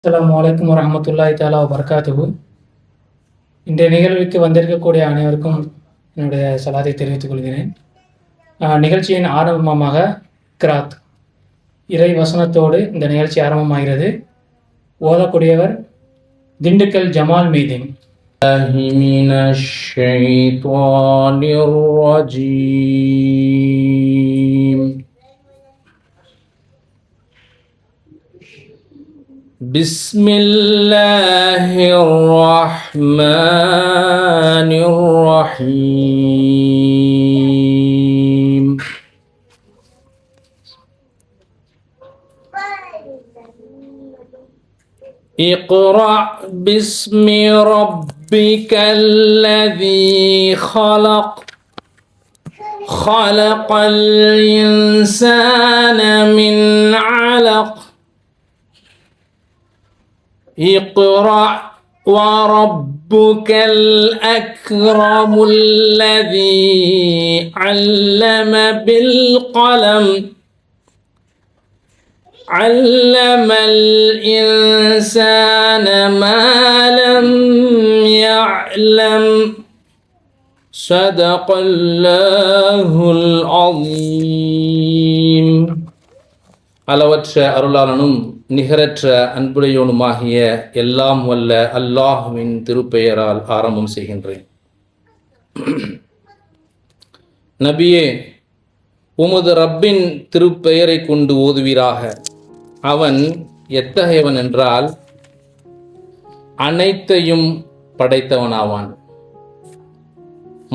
அஸ்ஸலாமு அலைக்கும் வரஹ்மத்துல்லாஹி தஆலா வபரகாத்துஹு. இன்றைய நிகழ்வுக்கு வந்திருக்கக்கூடிய அனைவருக்கும் என்னுடைய சலாத்தை தெரிவித்துக் கொள்கிறேன். நிகழ்ச்சியின் ஆரம்பமாக கிராத் இறை வசனத்தோடு இந்த நிகழ்ச்சி ஆரம்பமாகிறது. ஓதக்கூடியவர் திண்டுக்கல் ஜமால் மீதீன். மினஷ் ஷைத்தானிர் ரஜீம். பிஸ்மில்லாஹிர் ரஹ்மானிர் ரஹீம். اقرأ باسم ربك الذي خلق خلق الإنسان من علق اقرأ وربك الأكرم الذي علم بالقلم علم الإنسان ما لم يعلم صدق الله العظيم. அளவற்ற அருளாளனும் நிகரற்ற அன்புடையோனுமாகிய எல்லாம் வல்ல அல்லாஹுவின் திருப்பெயரால் ஆரம்பம் செய்கின்றேன். நபியே, உமது ரப்பின் திருப்பெயரை கொண்டு ஓதுவீராக. அவன் எத்தகையவன் என்றால் அனைத்தையும் படைத்தவனாவான்.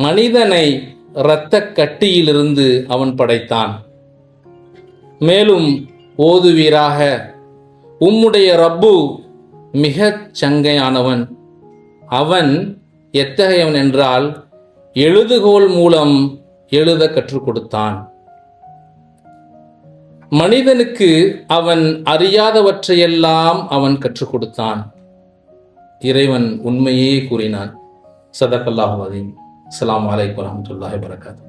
மனிதனை இரத்த கட்டியிலிருந்து அவன் படைத்தான். மேலும் ஓதுவீராக, உம்முடைய ரப்பு மிகச் சங்கையானவன். அவன் எத்தகையவன் என்றால் எழுதுகோல் மூலம் எழுத கற்றுக் கொடுத்தான். மனிதனுக்கு அவன் அறியாதவற்றையெல்லாம் அவன் கற்றுக் கொடுத்தான். இறைவன் உண்மையே கூறினான். ஸதகல்லாஹு அலீம். அஸ்ஸலாமு அலைக்கும் வரஹ்மத்துல்லாஹி வபரகாத்துஹு.